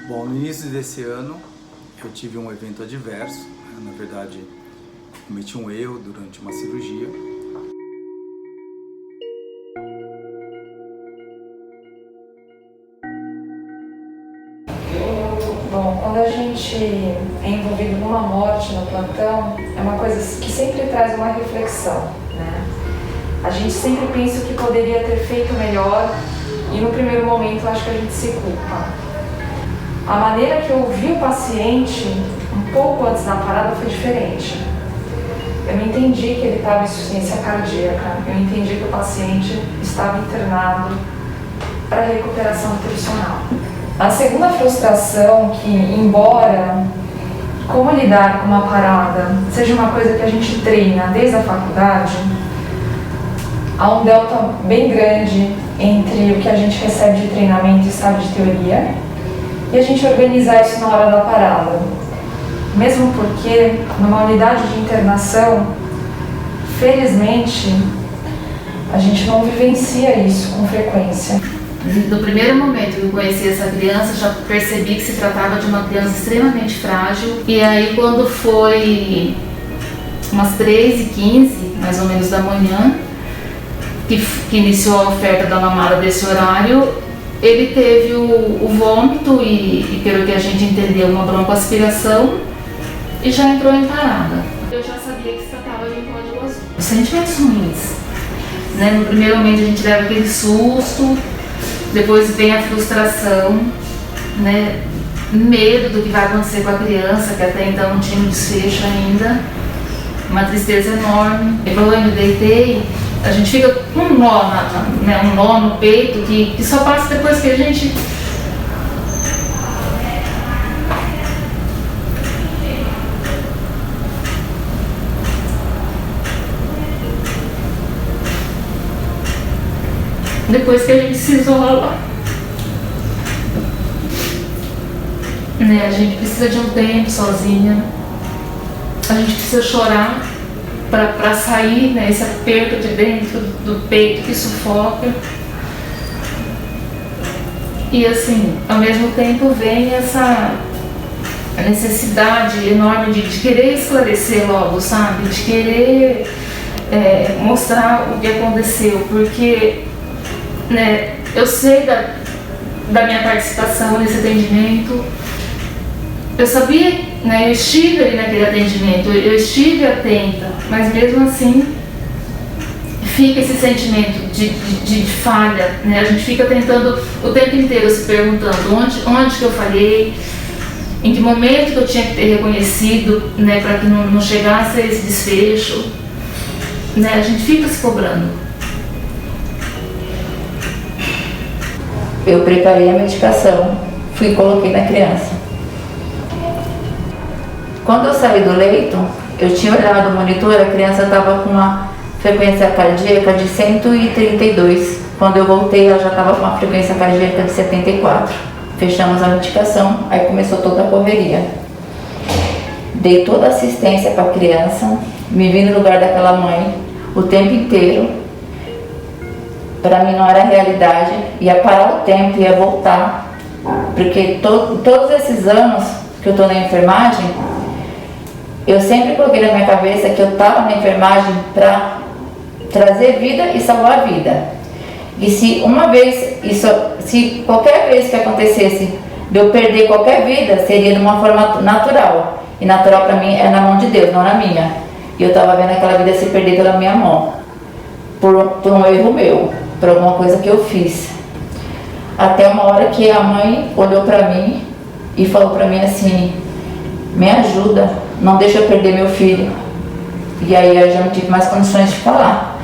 Bom, no início desse ano eu tive um evento adverso, né? Na verdade cometi um erro durante uma cirurgia. Bom, quando a gente é envolvido numa morte no plantão, é uma coisa que sempre traz uma reflexão, né? A gente sempre pensa o que poderia ter feito melhor e no primeiro momento acho que a gente se culpa. A maneira que eu ouvi o paciente um pouco antes da parada foi diferente. Eu não entendi que ele estava em insuficiência cardíaca, eu entendi que o paciente estava internado para recuperação nutricional. A segunda frustração que, embora como lidar com uma parada seja uma coisa que a gente treina desde a faculdade, há um delta bem grande entre o que a gente recebe de treinamento e sabe de teoria e a gente organizar isso na hora da parada. Mesmo porque, numa unidade de internação, felizmente, a gente não vivencia isso com frequência. No primeiro momento que eu conheci essa criança, já percebi que se tratava de uma criança extremamente frágil. E aí, quando foi umas 3h15, mais ou menos da manhã, que iniciou a oferta da mamada desse horário, ele teve o vômito e, pelo que a gente entendeu, uma broncoaspiração e já entrou em parada. Eu já sabia que se tratava de um código azul. Os sentimentos ruins, né? No primeiro momento a gente leva aquele susto, depois vem a frustração, né? Medo do que vai acontecer com a criança, que até então não tinha um desfecho ainda, uma tristeza enorme. E quando eu me deitei, a gente fica com um nó no peito que só passa depois que a gente se isola, né? A gente precisa de um tempo sozinha, a gente precisa chorar para sair, né, esse aperto de dentro do peito que sufoca. E assim, ao mesmo tempo vem essa necessidade enorme de querer esclarecer logo, sabe? De querer mostrar o que aconteceu, porque, né, eu sei da minha participação nesse atendimento, eu sabia, né, eu estive ali naquele atendimento, eu estive atenta, mas mesmo assim fica esse sentimento de falha, né? A gente fica tentando o tempo inteiro se perguntando onde que eu falhei, em que momento que eu tinha que ter reconhecido, né, para que não chegasse a esse desfecho, né? A gente fica se cobrando. Eu preparei a medicação, fui e coloquei na criança. Quando eu saí do leito, eu tinha olhado o monitor, a criança estava com uma frequência cardíaca de 132. Quando eu voltei, ela já estava com uma frequência cardíaca de 74. Fechamos a medicação, aí começou toda a correria. Dei toda a assistência para a criança, me vi no lugar daquela mãe o tempo inteiro. Para mim não era realidade, ia parar o tempo, ia voltar. Porque todos esses anos que eu estou na enfermagem, eu sempre coloquei na minha cabeça que eu estava na enfermagem para trazer vida e salvar a vida. E se qualquer vez que acontecesse de eu perder qualquer vida, seria de uma forma natural. E natural para mim é na mão de Deus, não na minha. E eu estava vendo aquela vida se perder pela minha mão, por um erro meu, por alguma coisa que eu fiz. Até uma hora que a mãe olhou para mim e falou para mim assim: me ajuda, não deixa eu perder meu filho. E aí eu já não tive mais condições de falar,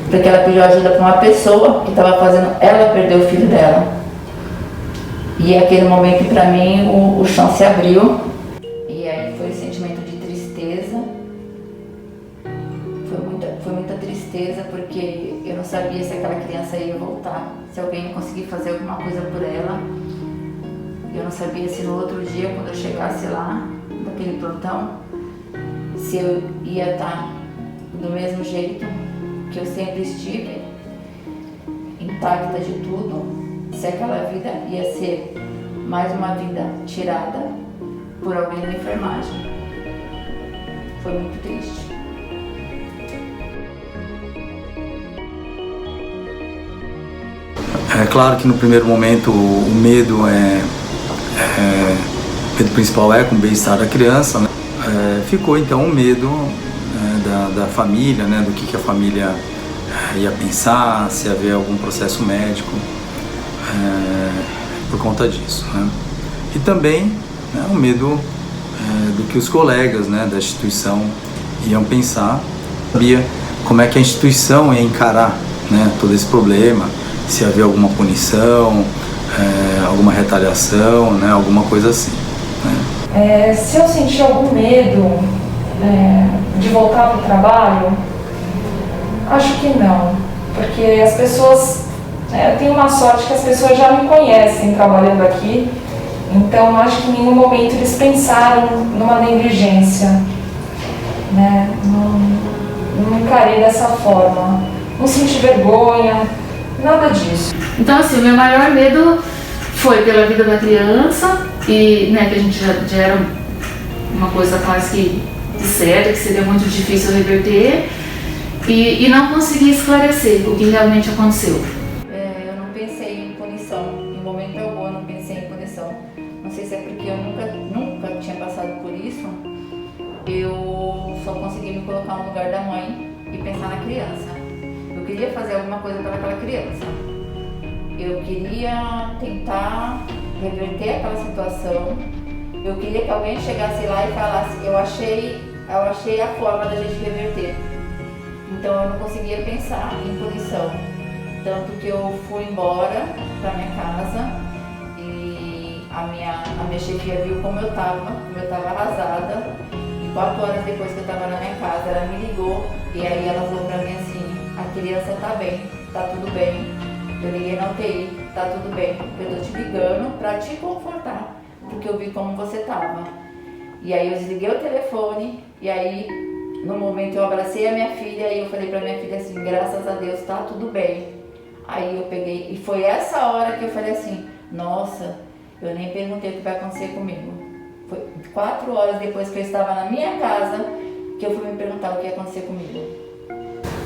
porque ela pediu ajuda para uma pessoa que estava fazendo ela perder o filho dela. E aquele momento para mim o chão se abriu, e aí foi o sentimento de tristeza. Foi muita tristeza, porque eu não sabia se aquela criança ia voltar, se alguém ia conseguir fazer alguma coisa por ela. Eu não sabia se no outro dia, quando eu chegasse lá, daquele plantão, se eu ia estar do mesmo jeito que eu sempre estive, intacta de tudo, se aquela vida ia ser mais uma vida tirada por alguém da enfermagem. Foi muito triste. É claro que no primeiro momento o medo o medo principal é com o bem-estar da criança, né? Ficou então o medo da família, né? Do que a família ia pensar, se havia algum processo médico por conta disso, né? E também, né, o medo do que os colegas, né, da instituição iam pensar. Sabia como é que a instituição ia encarar, né, todo esse problema, se havia alguma punição, alguma retaliação, né, alguma coisa assim, né? Se eu senti algum medo de voltar para o trabalho, acho que não, porque as pessoas, eu tenho uma sorte que as pessoas já me conhecem trabalhando aqui, então acho que em nenhum momento eles pensaram numa negligência, né? Não encarei dessa forma, não senti vergonha, nada disso. Então, assim, o meu maior medo foi pela vida da criança, e, né, que a gente já era uma coisa quase que certa, que seria muito difícil reverter, e não consegui esclarecer o que realmente aconteceu. Eu não pensei em punição, em momento algum eu não pensei em punição. Não sei se é porque eu nunca tinha passado por isso, eu só consegui me colocar no lugar da mãe e pensar na criança. Eu queria fazer alguma coisa para aquela criança. Eu queria tentar reverter aquela situação. Eu queria que alguém chegasse lá e falasse, eu achei a forma da gente reverter. Então eu não conseguia pensar em punição. Tanto que eu fui embora para minha casa e a minha chefia viu como eu estava arrasada. E 4 horas depois que eu estava na minha casa, ela me ligou e aí ela falou para mim assim, a criança tá bem, tá tudo bem. Eu liguei na UTI, tá tudo bem, eu tô te ligando para te confortar, porque eu vi como você tava. E aí eu desliguei o telefone e aí no momento eu abracei a minha filha e eu falei pra minha filha assim, graças a Deus tá tudo bem. Aí eu peguei, e foi essa hora que eu falei assim, nossa, eu nem perguntei o que vai acontecer comigo. Foi 4 horas depois que eu estava na minha casa que eu fui me perguntar o que ia acontecer comigo.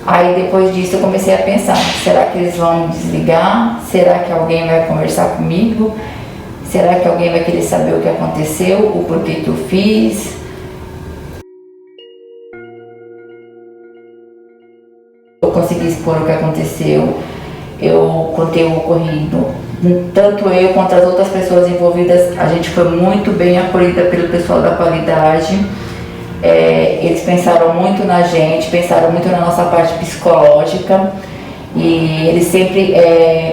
Aí depois disso eu comecei a pensar, será que eles vão desligar? Será que alguém vai conversar comigo? Será que alguém vai querer saber o que aconteceu, o porquê que eu fiz? Eu consegui expor o que aconteceu, eu contei o ocorrido. Tanto eu quanto as outras pessoas envolvidas, a gente foi muito bem acolhida pelo pessoal da qualidade. Eles pensaram muito na gente, pensaram muito na nossa parte psicológica e eles sempre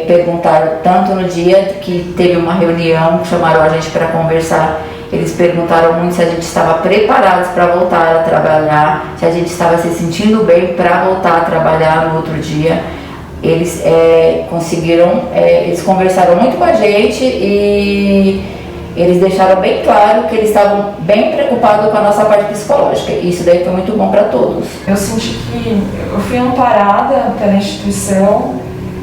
perguntaram, tanto no dia que teve uma reunião, chamaram a gente para conversar, eles perguntaram muito se a gente estava preparados para voltar a trabalhar, se a gente estava se sentindo bem para voltar a trabalhar no outro dia. Eles eles conversaram muito com a gente e eles deixaram bem claro que eles estavam bem preocupados com a nossa parte psicológica. Isso daí foi muito bom para todos. Eu senti que eu fui amparada pela instituição.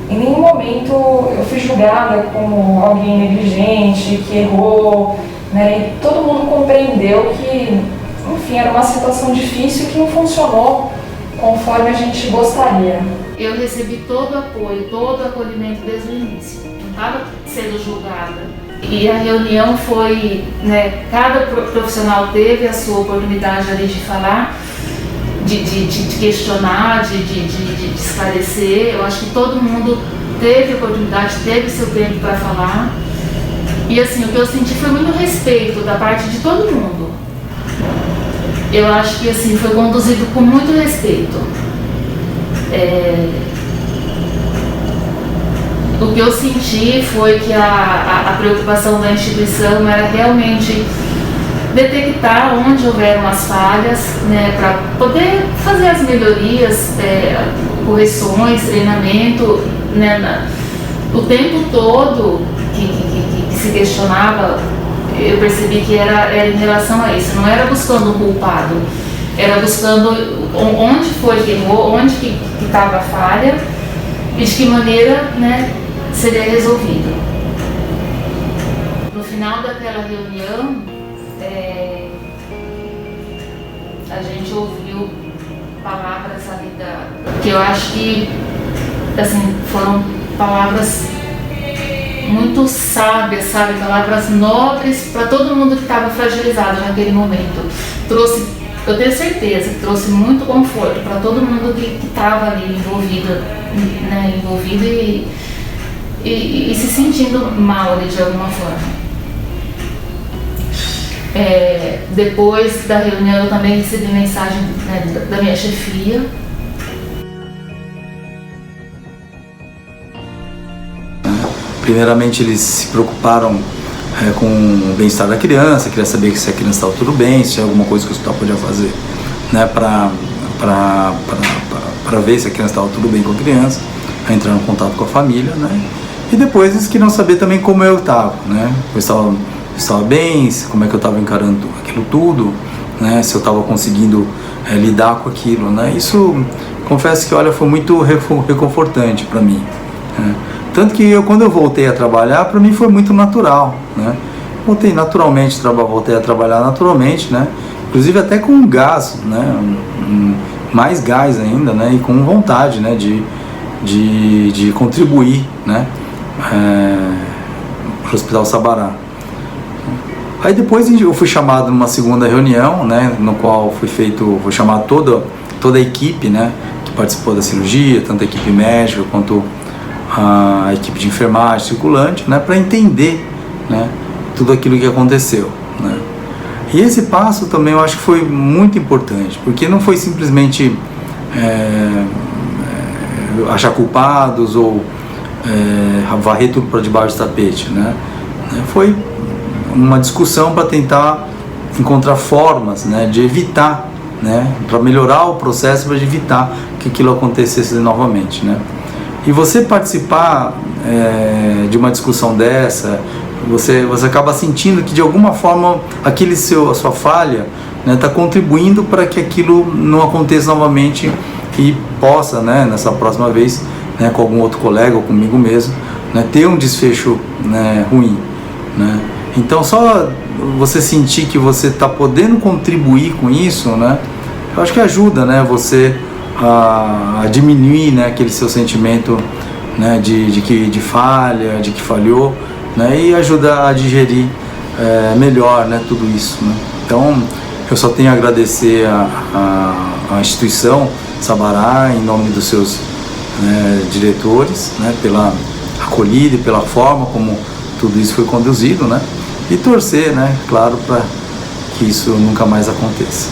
Em nenhum momento eu fui julgada como alguém negligente, que errou, né? E todo mundo compreendeu que, enfim, era uma situação difícil que não funcionou conforme a gente gostaria. Eu recebi todo o apoio, todo o acolhimento desde o início. Não estava sendo julgada. E a reunião foi, né, cada profissional teve a sua oportunidade ali de falar, de questionar, de esclarecer. Eu acho que todo mundo teve a oportunidade, teve seu tempo para falar. E assim, o que eu senti foi muito respeito da parte de todo mundo. Eu acho que assim, foi conduzido com muito respeito. O que eu senti foi que a preocupação da instituição era realmente detectar onde houveram as falhas, né, para poder fazer as melhorias, correções, treinamento, né, o tempo todo que se questionava, eu percebi que era em relação a isso, não era buscando um culpado, era buscando onde foi que errou, onde que estava a falha e de que maneira, né, seria resolvido. No final final daquela reunião, a gente ouviu palavras ali que eu acho que assim, foram palavras muito sábias, sabe? Palavras nobres para todo mundo que estava fragilizado naquele momento. Eu tenho certeza que trouxe muito conforto para todo mundo que estava ali envolvido, né? Envolvido e se sentindo mal ali de alguma forma. Depois da reunião eu também recebi mensagem, né, da minha chefia. Primeiramente eles se preocuparam com o bem-estar da criança, queria saber se a criança estava tudo bem, se tinha alguma coisa que o hospital podia fazer, né, para ver se a criança estava tudo bem com a criança, entrar em contato com a família, né, e depois eles queriam saber também como eu estava, né, eu estava bem, como é que eu estava encarando aquilo tudo, né, se eu estava conseguindo lidar com aquilo, né. Isso, confesso que, olha, foi muito reconfortante para mim, né. Tanto que quando eu voltei a trabalhar, para mim foi muito natural, né. Voltei a trabalhar naturalmente, né, inclusive até com gás, né, mais gás ainda, né, e com vontade, né, de contribuir, né, para o Hospital Sabará. Aí depois eu fui chamado numa segunda reunião, né, no qual foi chamado toda a equipe, né, que participou da cirurgia, tanto a equipe médica quanto a equipe de enfermagem circulante, né, para entender, né, tudo aquilo que aconteceu, né. E esse passo também eu acho que foi muito importante, porque não foi simplesmente achar culpados ou varrer tudo para debaixo do tapete, né. Foi uma discussão para tentar encontrar formas, né, de evitar, né, para melhorar o processo, para evitar que aquilo acontecesse novamente, né. E você participar de uma discussão dessa, você acaba sentindo que de alguma forma a sua falha, né, está contribuindo para que aquilo não aconteça novamente e possa, né, nessa próxima vez, né, com algum outro colega ou comigo mesmo, né, ter um desfecho, né, ruim, né. Então só você sentir que você está podendo contribuir com isso, né, eu acho que ajuda, né, você a diminuir, né, aquele seu sentimento, né, de falha, de que falhou, né, e ajuda a digerir melhor, né, tudo isso, né. Então eu só tenho a agradecer a instituição Sabará em nome dos seus, né, diretores, né, pela acolhida e pela forma como tudo isso foi conduzido, né, e torcer, né, claro, para que isso nunca mais aconteça.